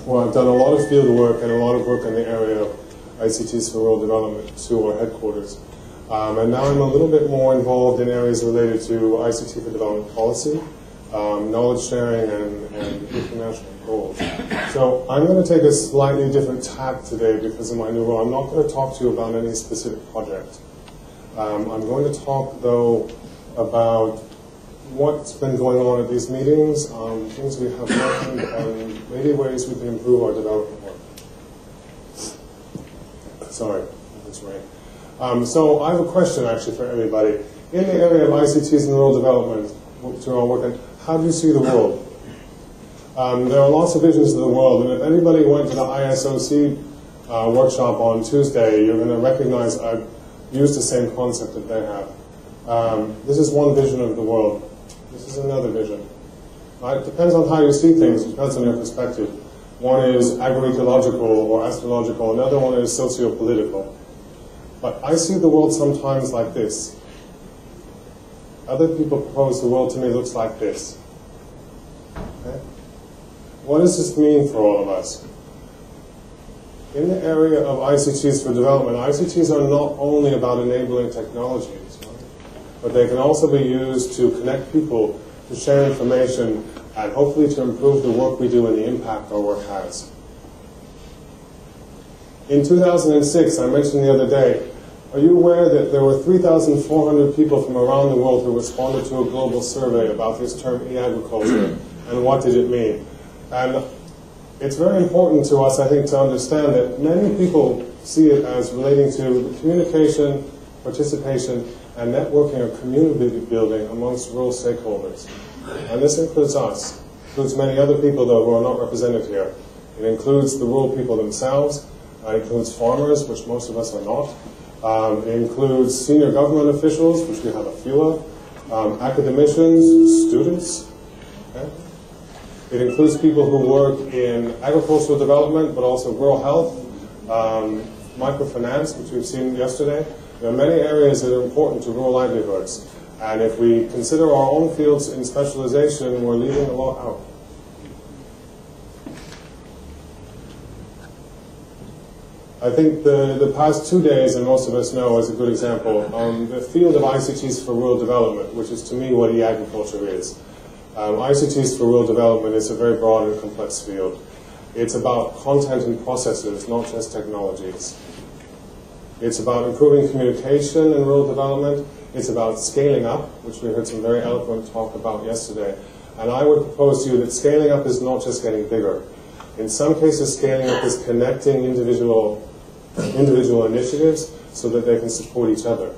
Well, I've done a lot of field work and a lot of work in the area of ICTs for rural development to our headquarters. And now I'm a little bit more involved in areas related to ICT for development policy, knowledge sharing, and international goals. So I'm going to take a slightly different tack today because of my new role. I'm not going to talk to you about any specific project. I'm going to talk, though, about what's been going on at these meetings, things we have learned, and maybe ways we can improve our development work. Sorry, that's right. So I have a question, actually, for everybody. In the area of ICTs and rural development, which you're all working, how do you see the world? There are lots of visions of the world, and if anybody went to the ISOC workshop on Tuesday, you're going to recognize I've used the same concept that they have. This is one vision of the world. This is another vision. It depends on how you see things. It depends on your perspective. One is agroecological or astrological. Another one is socio-political. But I see the world sometimes like this. Other people propose the world to me looks like this. Okay? What does this mean for all of us? In the area of ICTs for development, ICTs are not only about enabling technologies, right? But they can also be used to connect people, to share information, and hopefully to improve the work we do and the impact our work has. In 2006, I mentioned the other day, are you aware that there were 3,400 people from around the world who responded to a global survey about this term e-agriculture, and what did it mean? And it's very important to us, I think, to understand that many people see it as relating to the communication, participation, and networking or community building amongst rural stakeholders. And this includes us. It includes many other people, though, who are not represented here. It includes the rural people themselves. It includes farmers, which most of us are not. It includes senior government officials, which we have a few of, academicians, students. Okay? It includes people who work in agricultural development, but also rural health, microfinance, which we've seen yesterday. There are many areas that are important to rural livelihoods. And if we consider our own fields in specialization, we're leaving a lot out. I think the past 2 days, and most of us know, is a good example. The field of ICTs for rural development, which is to me what e-agriculture is. ICTs for rural development is a very broad and complex field. It's about content and processes, not just technologies. It's about improving communication in rural development. It's about scaling up, which we heard some very eloquent talk about yesterday. And I would propose to you that scaling up is not just getting bigger. In some cases, scaling up is connecting individual initiatives so that they can support each other.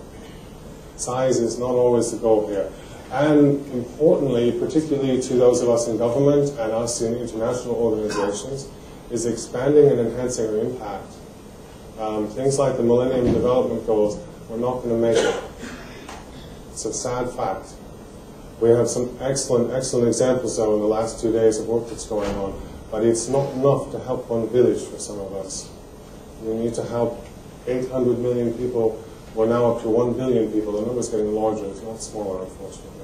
Size is not always the goal here. And importantly, particularly to those of us in government and us in international organizations, is expanding and enhancing our impact. Things like the Millennium Development Goals, we're not going to make it. It's a sad fact. We have some excellent examples, though, in the last 2 days of work that's going on. But it's not enough to help one village for some of us. We need to help 800 million people. We're now up to 1 billion people. The number's getting larger. It's not smaller, unfortunately.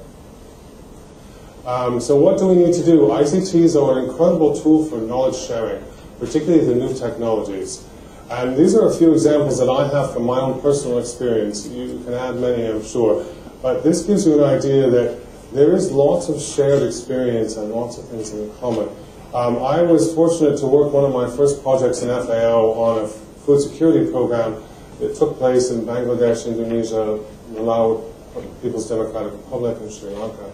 So what do we need to do? ICTs are an incredible tool for knowledge sharing, particularly the new technologies. And these are a few examples that I have from my own personal experience. You can add many, I'm sure. But this gives you an idea that there is lots of shared experience and lots of things in common. I was fortunate to work one of my first projects in FAO on a food security program that took place in Bangladesh, Indonesia, Malawi, People's Democratic Republic, and Sri Lanka.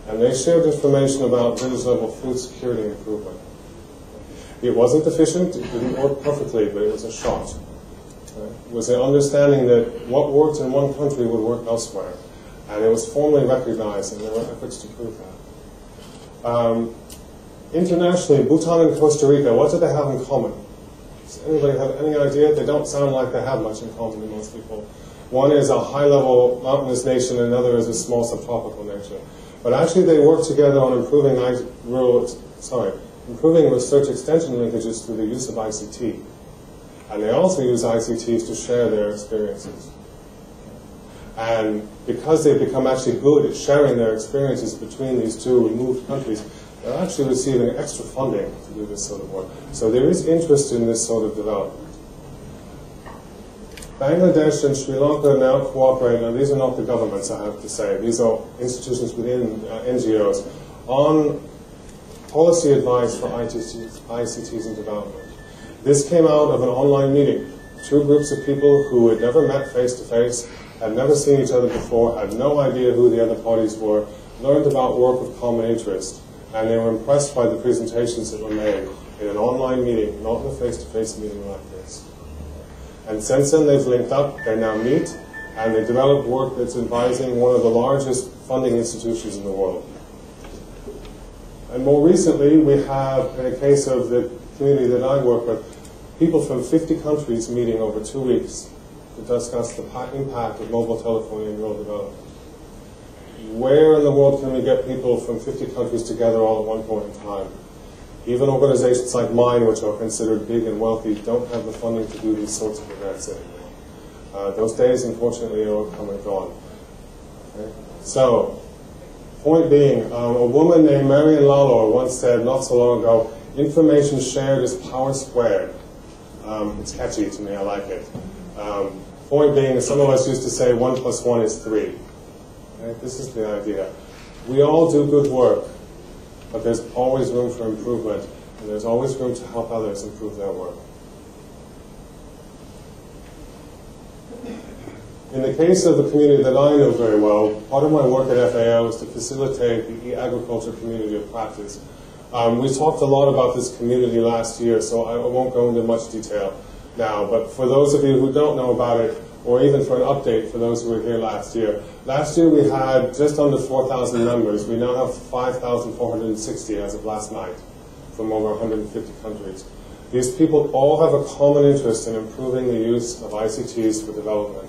And they shared information about village-level food security improvement. It wasn't efficient, it didn't work perfectly, but it was a shot. It was an understanding that what worked in one country would work elsewhere. And it was formally recognized, and there were efforts to prove that. Internationally, Bhutan and Costa Rica, what do they have in common? Does anybody have any idea? They don't sound like they have much in common to most people. One is a high-level mountainous nation, and another is a small subtropical nation. But actually, they work together on improving research extension linkages through the use of ICT. And they also use ICTs to share their experiences. And because they've become actually good at sharing their experiences between these two removed countries, they're actually receiving extra funding to do this sort of work. So there is interest in this sort of development. Bangladesh and Sri Lanka now cooperate, and these are not the governments, I have to say. These are institutions within NGOs on policy advice for ICTs and development. This came out of an online meeting. Two groups of people who had never met face-to-face, had never seen each other before, had no idea who the other parties were, learned about work of common interest, and they were impressed by the presentations that were made in an online meeting, not in a face-to-face meeting like this. And since then they've linked up, they now meet, and they develop work that's advising one of the largest funding institutions in the world. And more recently, we have, in a case of the community that I work with, people from 50 countries meeting over 2 weeks to discuss the impact of mobile telephony in rural development. Where in the world can we get people from 50 countries together all at one point in time? Even organizations like mine, which are considered big and wealthy, don't have the funding to do these sorts of events anymore. Those days, unfortunately, are come and gone. Okay? So, point being, a woman named Marian Lalor once said not so long ago, information shared is power squared. It's catchy to me, I like it. Point being, some of us used to say 1 + 1 is 3. Right? This is the idea. We all do good work, but there's always room for improvement, and there's always room to help others improve their work. In the case of the community that I know very well, part of my work at FAO is to facilitate the e-agriculture community of practice. We talked a lot about this community last year, so I won't go into much detail now, but for those of you who don't know about it, or even for an update for those who were here last year we had just under 4,000 members. We now have 5,460 as of last night from over 150 countries. These people all have a common interest in improving the use of ICTs for development.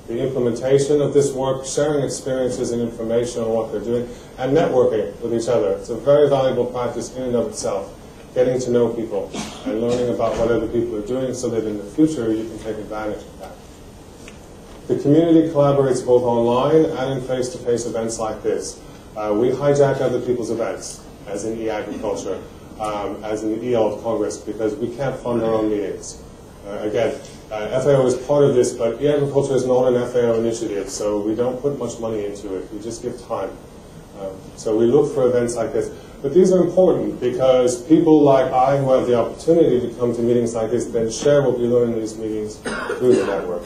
The implementation of this work, sharing experiences and information on what they're doing, and networking with each other. It's a very valuable practice in and of itself, getting to know people and learning about what other people are doing so that in the future you can take advantage of that. The community collaborates both online and in face-to-face events like this. We hijack other people's events, as in e-agriculture, as in the e-alt Congress, because we can't fund our own meetings. Again, FAO is part of this, but e-agriculture is not an FAO initiative, so we don't put much money into it. We just give time. So we look for events like this. But these are important because people like I who have the opportunity to come to meetings like this then share what we learn in these meetings through the network.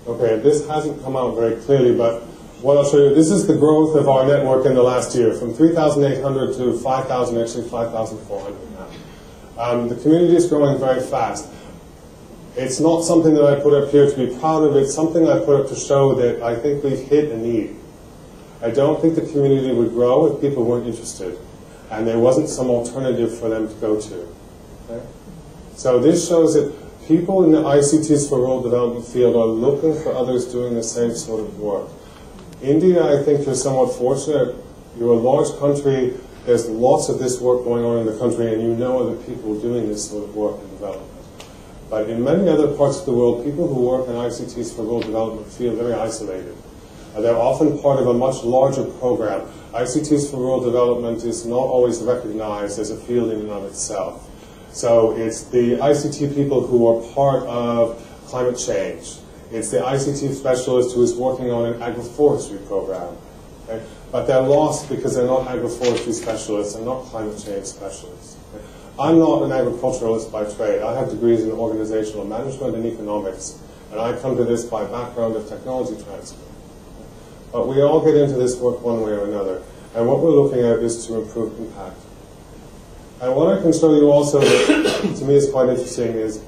Okay, this hasn't come out very clearly, but what I'll show you, this is the growth of our network in the last year, from 3,800 to 5,000, actually 5,400 now. The community is growing very fast. It's not something that I put up here to be proud of, it's something I put up to show that I think we've hit a need. I don't think the community would grow if people weren't interested, and there wasn't some alternative for them to go to. Okay? So this shows that people in the ICTs for rural development field are looking for others doing the same sort of work. India, I think you're somewhat fortunate. You're a large country. There's lots of this work going on in the country, and you know other people doing this sort of work in development. But in many other parts of the world, people who work in ICTs for rural development feel very isolated. They're often part of a much larger program. ICTs for rural development is not always recognized as a field in and of itself. So it's the ICT people who are part of climate change. It's the ICT specialist who is working on an agroforestry program. Okay? But they're lost because they're not agroforestry specialists and not climate change specialists. Okay? I'm not an agriculturalist by trade. I have degrees in organizational management and economics, and I come to this by background of technology transfer. But we all get into this work one way or another, and what we're looking at is to improve impact. And what I can show you also that to me is quite interesting is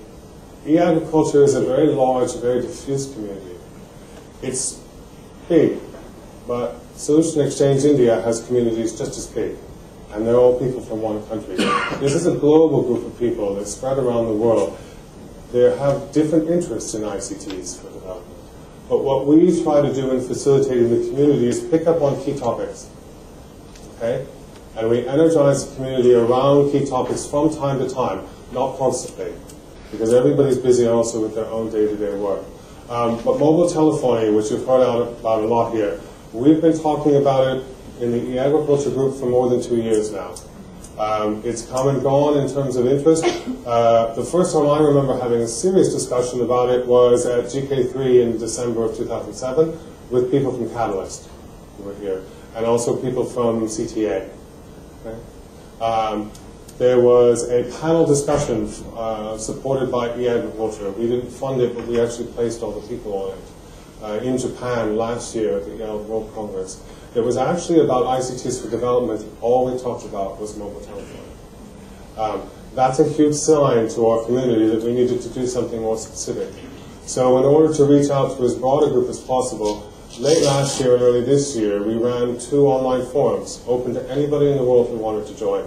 e-agriculture is a very large, very diffuse community. It's big, but Solution Exchange India has communities just as big, and they're all people from one country. This is a global group of people that spread around the world. They have different interests in ICTs for development. But what we try to do in facilitating the community is pick up on key topics. Okay? And we energize the community around key topics from time to time, not constantly, because everybody's busy also with their own day-to-day work. But mobile telephony, which you've heard about a lot here, we've been talking about it in the eAgriculture group for more than 2 years now. It's come and gone in terms of interest. The first time I remember having a serious discussion about it was at GK3 in December of 2007 with people from Catalyst who were here, and also people from CTA. Okay? There was a panel discussion supported by eAgriculture. We didn't fund it, but we actually placed all the people on it in Japan last year at the World Congress. It was actually about ICTs for development. All we talked about was mobile telephone. That's a huge sign to our community that we needed to do something more specific. So in order to reach out to as broad a group as possible, late last year and early this year, we ran 2 online forums open to anybody in the world who wanted to join.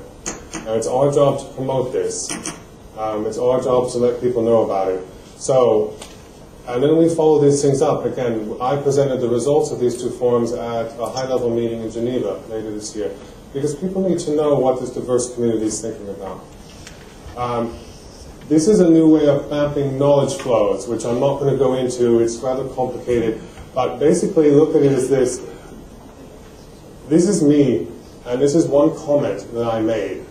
And it's our job to promote this. It's our job to let people know about it. So, and then we follow these things up. Again, I presented the results of these 2 forums at a high-level meeting in Geneva later this year, because people need to know what this diverse community is thinking about. This is a new way of mapping knowledge flows, which I'm not going to go into. It's rather complicated. But basically, look at it as this. This is me, and this is one comment that I made.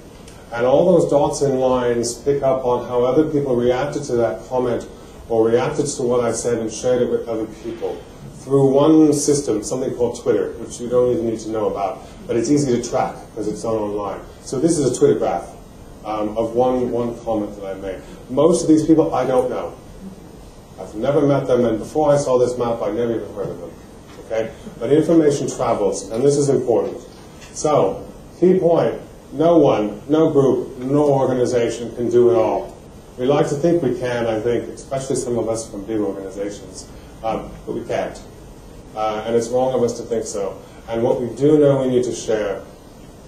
And all those dots and lines pick up on how other people reacted to that comment or reacted to what I said and shared it with other people through one system, something called Twitter, which you don't even need to know about. But it's easy to track because it's done online. So this is a Twitter graph of one comment that I made. Most of these people I don't know. I've never met them, and before I saw this map, I never even heard of them. Okay? But information travels, and this is important. So, key point. No one, no group, no organization can do it all. We like to think we can, I think, especially some of us from big organizations, but we can't. And it's wrong of us to think so. And what we do know we need to share,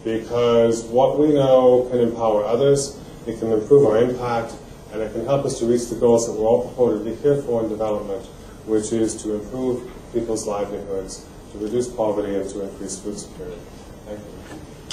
because what we know can empower others, it can improve our impact, and it can help us to reach the goals that we're all purportedly here for in development, which is to improve people's livelihoods, to reduce poverty, and to increase food security. Thank you.